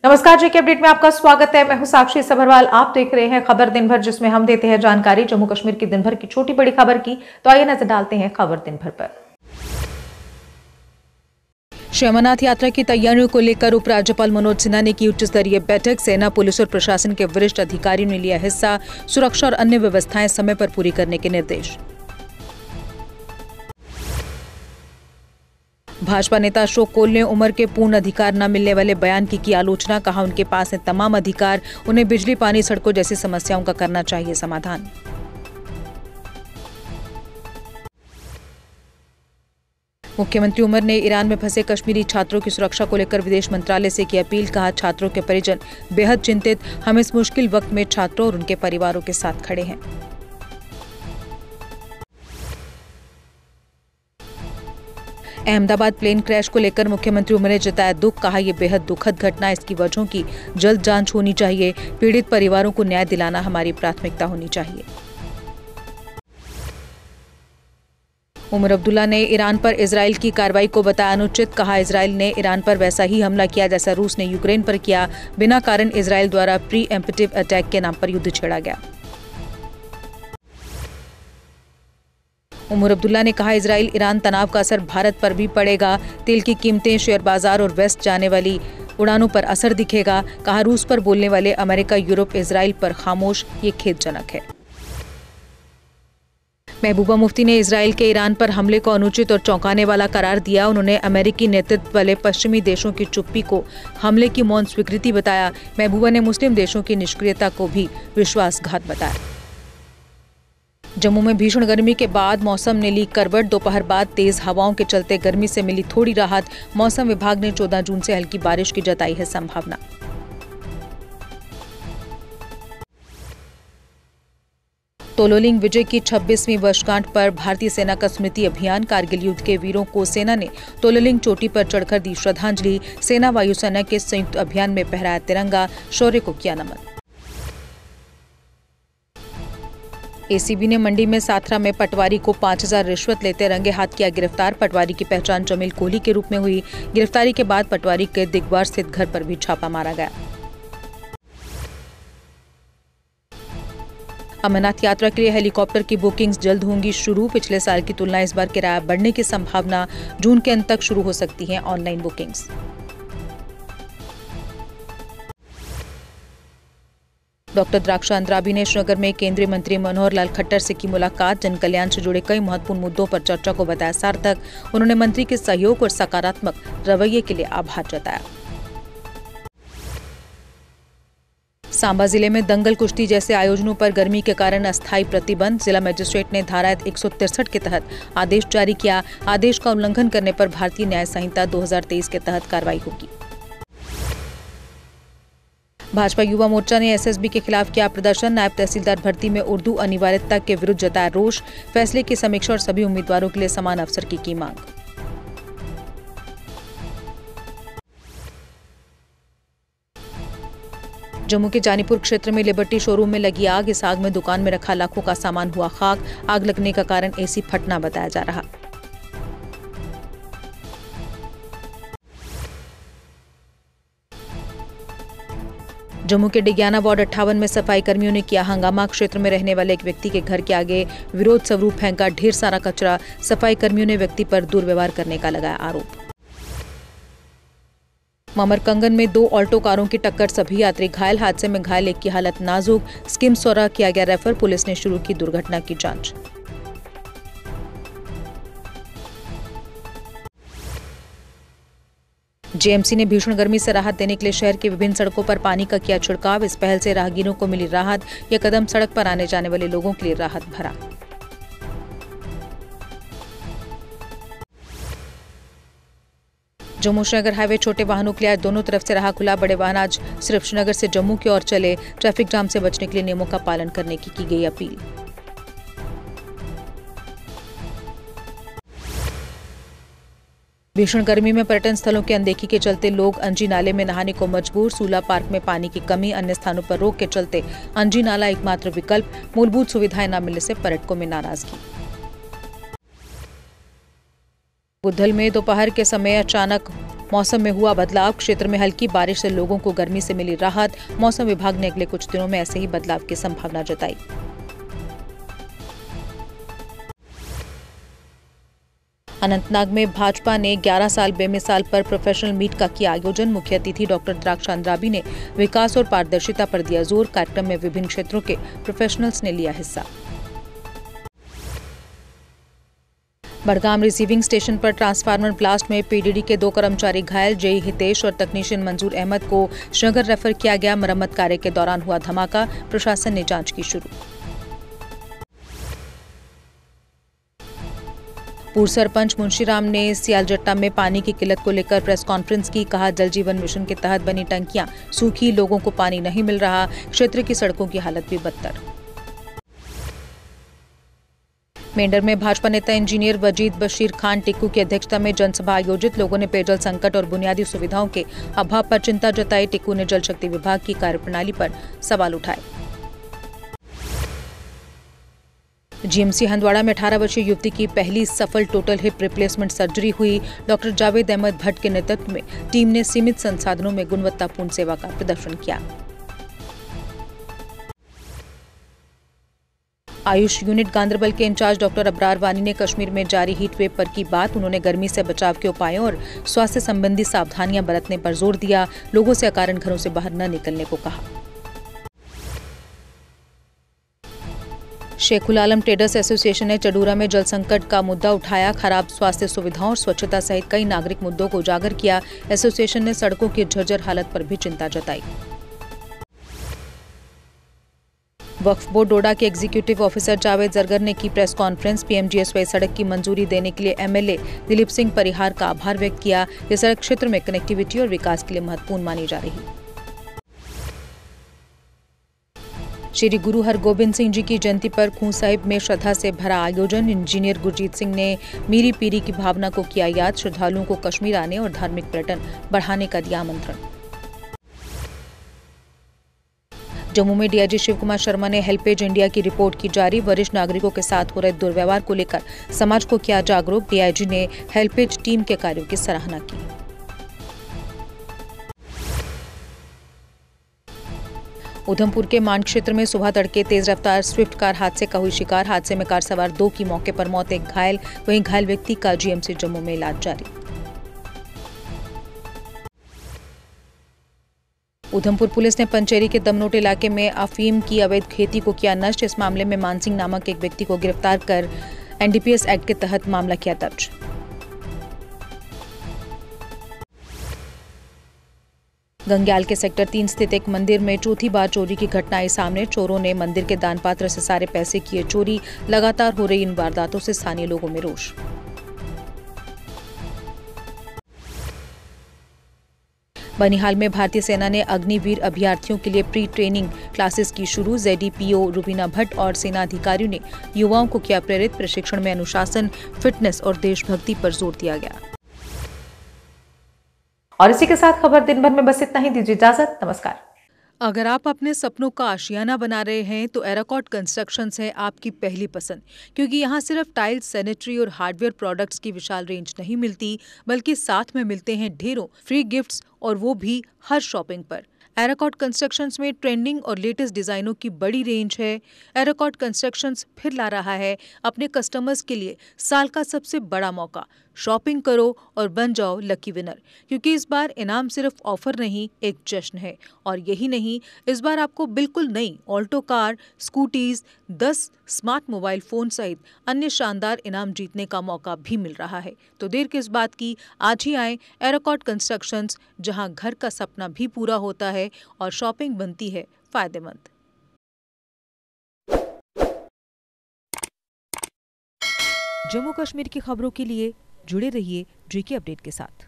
नमस्कार, जेके अपडेट में आपका स्वागत है। मैं हूं साक्षी सभरवाल। आप देख रहे हैं खबर दिन भर, जिसमें हम देते हैं जानकारी जम्मू कश्मीर की दिन भर की छोटी बड़ी खबर की। तो आइए नजर डालते हैं खबर दिन भर पर। श्री अमरनाथ यात्रा की तैयारियों को लेकर उपराज्यपाल मनोज सिन्हा ने की उच्च स्तरीय बैठक। सेना, पुलिस और प्रशासन के वरिष्ठ अधिकारियों ने लिया हिस्सा। सुरक्षा और अन्य व्यवस्थाएं समय पर पूरी करने के निर्देश। भाजपा नेता अशोक कोल ने उमर के पूर्ण अधिकार न मिलने वाले बयान की आलोचना। कहा, उनके पास है तमाम अधिकार, उन्हें बिजली, पानी, सड़कों जैसी समस्याओं का करना चाहिए समाधान। मुख्यमंत्री उमर ने ईरान में फंसे कश्मीरी छात्रों की सुरक्षा को लेकर विदेश मंत्रालय से की अपील। कहा, छात्रों के परिजन बेहद चिंतित, हम इस मुश्किल वक्त में छात्रों और उनके परिवारों के साथ खड़े हैं। अहमदाबाद प्लेन क्रैश को लेकर मुख्यमंत्री उमर ने जताया दुख। कहा, यह बेहद दुखद घटना, इसकी वजहों की जल्द जांच होनी चाहिए। पीड़ित परिवारों को न्याय दिलाना हमारी प्राथमिकता होनी चाहिए। उमर अब्दुल्ला ने ईरान पर इजराइल की कार्रवाई को बताया अनुचित। कहा, इजराइल ने ईरान पर वैसा ही हमला किया जैसा रूस ने यूक्रेन पर किया। बिना कारण इजराइल द्वारा प्री एम्प्टिव अटैक के नाम पर युद्ध छेड़ा गया। उमर अब्दुल्ला ने कहा, इजराइल ईरान तनाव का असर भारत पर भी पड़ेगा। तेल की कीमतें, शेयर बाजार और वेस्ट जाने वाली उड़ानों पर असर दिखेगा। कहा, रूस पर बोलने वाले अमेरिका, यूरोप, इजराइल पर खामोश, ये खेदजनक है। महबूबा मुफ्ती ने इजराइल के ईरान पर हमले को अनुचित और चौंकाने वाला करार दिया। उन्होंने अमेरिकी नेतृत्व वाले पश्चिमी देशों की चुप्पी को हमले की मौन स्वीकृति बताया। महबूबा ने मुस्लिम देशों की निष्क्रियता को भी विश्वासघात बताया। जम्मू में भीषण गर्मी के बाद मौसम ने ली करवट। दोपहर बाद तेज हवाओं के चलते गर्मी से मिली थोड़ी राहत। मौसम विभाग ने 14 जून से हल्की बारिश की जताई है संभावना। तोलोलिंग विजय की 26वीं वर्षगांठ पर भारतीय सेना का स्मृति अभियान। कारगिल युद्ध के वीरों को सेना ने तोलोलिंग चोटी पर चढ़कर दी श्रद्धांजलि। सेना वायुसेना के संयुक्त अभियान में फहराया तिरंगा, शौर्य को किया नमन। एसीबी ने मंडी में साथरा में पटवारी को 5000 रिश्वत लेते रंगे हाथ किया गिरफ्तार। पटवारी की पहचान जमील कोहली के रूप में हुई। गिरफ्तारी के बाद पटवारी के दिगवार स्थित घर पर भी छापा मारा गया। अमरनाथ यात्रा के लिए हेलीकॉप्टर की बुकिंग्स जल्द होंगी शुरू। पिछले साल की तुलना इस बार किराया बढ़ने की संभावना। जून के अंत तक शुरू हो सकती हैं ऑनलाइन बुकिंग्स। डॉक्टर द्राक्षा अंद्राबी ने श्रीनगर में केंद्रीय मंत्री मनोहर लाल खट्टर से की मुलाकात। जन कल्याण से जुड़े कई महत्वपूर्ण मुद्दों पर चर्चा को बताया सार्थक। उन्होंने मंत्री के सहयोग और सकारात्मक रवैये के लिए आभार जताया। सांबा जिले में दंगल, कुश्ती जैसे आयोजनों पर गर्मी के कारण अस्थायी प्रतिबंध। जिला मजिस्ट्रेट ने धारा 163 के तहत आदेश जारी किया। आदेश का उल्लंघन करने पर भारतीय न्याय संहिता 2023 के तहत कार्रवाई होगी। भाजपा युवा मोर्चा ने एसएसबी के खिलाफ किया प्रदर्शन। नायब तहसीलदार भर्ती में उर्दू अनिवार्यता के विरुद्ध जताया रोष। फैसले की समीक्षा और सभी उम्मीदवारों के लिए समान अवसर की मांग। जम्मू के जानीपुर क्षेत्र में लिबर्टी शोरूम में लगी आग। इस आग में दुकान में रखा लाखों का सामान हुआ खाक। आग लगने का कारण एसी फटना बताया जा रहा। जम्मू के डिग्याना वार्ड 58 में सफाई कर्मियों ने किया हंगामा। क्षेत्र में रहने वाले एक व्यक्ति के घर के आगे विरोध स्वरूप फेंका ढेर सारा कचरा। सफाई कर्मियों ने व्यक्ति पर दुर्व्यवहार करने का लगाया आरोप। ममरकंगन में 2 ऑल्टो कारों की टक्कर, सभी यात्री घायल। हादसे में घायल एक की हालत नाजुक। स्किम्सौरा किया गया रेफर। पुलिस ने शुरू की दुर्घटना की जांच। जेएमसी ने भीषण गर्मी से राहत देने के लिए शहर की विभिन्न सड़कों पर पानी का किया छिड़काव। इस पहल से राहगीरों को मिली राहत। यह कदम सड़क पर आने जाने वाले लोगों के लिए राहत भरा। जम्मू श्रीनगर हाईवे छोटे वाहनों के लिए आज दोनों तरफ से रहा खुला। बड़े वाहन आज सिर्फ श्रीनगर से जम्मू की ओर चले। ट्रैफिक जाम से बचने के लिए नियमों का पालन करने की गई अपील। भीषण गर्मी में पर्यटन स्थलों की अनदेखी के चलते लोग अंजी नाले में नहाने को मजबूर। सूला पार्क में पानी की कमी, अन्य स्थानों पर रोक के चलते अंजी नाला एकमात्र विकल्प। मूलभूत सुविधाएं न मिलने से पर्यटकों में नाराजगी। बुद्धल में दोपहर के समय अचानक मौसम में हुआ बदलाव। क्षेत्र में हल्की बारिश से लोगों को गर्मी से मिली राहत। मौसम विभाग ने अगले कुछ दिनों में ऐसे ही बदलाव की संभावना जताई। अनंतनाग में भाजपा ने 11 साल बेमिसाल पर प्रोफेशनल मीट का किया आयोजन। मुख्य अतिथि डॉक्टर द्राक्षा अंद्राबी ने विकास और पारदर्शिता पर दिया जोर। कार्यक्रम में विभिन्न क्षेत्रों के प्रोफेशनल्स ने लिया हिस्सा। बड़गाम रिसीविंग स्टेशन पर ट्रांसफार्मर ब्लास्ट में पीडीडी के 2 कर्मचारी घायल। जेई हितेश और तकनीशियन मंजूर अहमद को श्रीनगर रेफर किया गया। मरम्मत कार्य के दौरान हुआ धमाका। प्रशासन ने जांच की शुरू। पूर्व सरपंच मुंशीराम ने सियालजट्टा में पानी की किल्लत को लेकर प्रेस कॉन्फ्रेंस की। कहा, जल जीवन मिशन के तहत बनी टंकियां सूखी, लोगों को पानी नहीं मिल रहा। क्षेत्र की सड़कों की हालत भी बदतर। मेंढर में भाजपा नेता इंजीनियर वजीद बशीर खान टिक्कू की अध्यक्षता में जनसभा आयोजित। लोगों ने पेयजल संकट और बुनियादी सुविधाओं के अभाव पर चिंता जताई। टिक्कू ने जल शक्ति विभाग की कार्यप्रणाली पर सवाल उठाए। जीएमसी हंदवाड़ा में 18 वर्षीय युवती की पहली सफल टोटल हिप रिप्लेसमेंट सर्जरी हुई। डॉक्टर जावेद अहमद भट्ट के नेतृत्व में टीम ने सीमित संसाधनों में गुणवत्तापूर्ण सेवा का प्रदर्शन किया। आयुष यूनिट गांधरबल के इंचार्ज डॉक्टर अबरार वानी ने कश्मीर में जारी हीट वेव पर की बात। उन्होंने गर्मी से बचाव के उपायों और स्वास्थ्य संबंधी सावधानियां बरतने पर जोर दिया। लोगों से अकारण घरों से बाहर न निकलने को कहा। शेखुल आलम ट्रेडर्स एसोसिएशन ने चडूरा में जल संकट का मुद्दा उठाया। खराब स्वास्थ्य सुविधाओं और स्वच्छता सहित कई नागरिक मुद्दों को उजागर किया। एसोसिएशन ने सड़कों की जर्जर हालत पर भी चिंता जताई। वक्फ बोर्ड डोडा के एग्जीक्यूटिव ऑफिसर जावेद जरगर ने की प्रेस कॉन्फ्रेंस। पीएमजीएसवाई सड़क की मंजूरी देने के लिए एमएलए दिलीप सिंह परिहार का आभार व्यक्त किया। यह सड़क क्षेत्र में कनेक्टिविटी और विकास के लिए महत्वपूर्ण मानी जा रही। श्री गुरु हरगोबिंद सिंह जी की जयंती पर खूं साहिब में श्रद्धा से भरा आयोजन। इंजीनियर गुरजीत सिंह ने मीरी पीरी की भावना को किया याद। श्रद्धालुओं को कश्मीर आने और धार्मिक पर्यटन बढ़ाने का दिया आमंत्रण। जम्मू में डीआईजी शिव कुमार शर्मा ने हेल्पेज इंडिया की रिपोर्ट की जारी। वरिष्ठ नागरिकों के साथ हो रहे दुर्व्यवहार को लेकर समाज को किया जागरूक। डीआईजी ने हेल्पेज टीम के कार्यों की सराहना की। उधमपुर के मांड क्षेत्र में सुबह तड़के तेज रफ्तार स्विफ्ट कार हादसे का हुई शिकार। हादसे में कार सवार 2 की मौके पर मौत, 1 घायल। वहीं घायल व्यक्ति का जीएमसी जम्मू में इलाज जारी। उधमपुर पुलिस ने पंचेरी के दमनोट इलाके में अफीम की अवैध खेती को किया नष्ट। इस मामले में मानसिंह नामक एक व्यक्ति को गिरफ्तार कर एनडीपीएस एक्ट के तहत मामला किया दर्ज। गंग्याल के सेक्टर 3 स्थित एक मंदिर में चौथी बार चोरी की घटना आई सामने। चोरों ने मंदिर के दान पात्र से सारे पैसे किए चोरी। लगातार हो रही इन वारदातों से स्थानीय लोगों में रोष। बनिहाल में भारतीय सेना ने अग्निवीर अभ्यर्थियों के लिए प्री ट्रेनिंग क्लासेस की शुरू। जेडीपीओ रुबीना भट्ट और सेना अधिकारियों ने युवाओं को किया प्रेरित। प्रशिक्षण में अनुशासन, फिटनेस और देशभक्ति पर जोर दिया गया। और इसी के साथ खबर दिन भर में बस इतना ही। दीजिए इजाजत, नमस्कार। अगर आप अपने सपनों का आशियाना बना रहे हैं तो एराकॉट कंस्ट्रक्शंस है आपकी पहली पसंद, क्योंकि यहाँ सिर्फ टाइल्स, सैनिटरी और हार्डवेयर प्रोडक्ट्स की विशाल रेंज नहीं मिलती, बल्कि साथ में मिलते हैं ढेरों फ्री गिफ्ट्स, और वो भी हर शॉपिंग पर। एराकॉट कंस्ट्रक्शंस में ट्रेंडिंग और लेटेस्ट डिजाइनों की बड़ी रेंज है। एराकॉट कंस्ट्रक्शंस फिर ला रहा है अपने कस्टमर्स के लिए साल का सबसे बड़ा मौका। शॉपिंग करो और बन जाओ लकी विनर, क्योंकि इस बार इनाम सिर्फ ऑफर नहीं, एक जश्न है। और यही नहीं, इस बार आपको बिल्कुल नई Alto car, scooties, 10 smart mobile phone सहित अन्य शानदार इनाम जीतने का मौका भी मिल रहा है। तो देर किस बात की, आज ही आए एराकॉट कंस्ट्रक्शंस, जहां घर का सपना भी पूरा होता है और शॉपिंग बनती है फायदेमंद। जम्मू कश्मीर की खबरों के लिए जुड़े रहिए जीके अपडेट के साथ।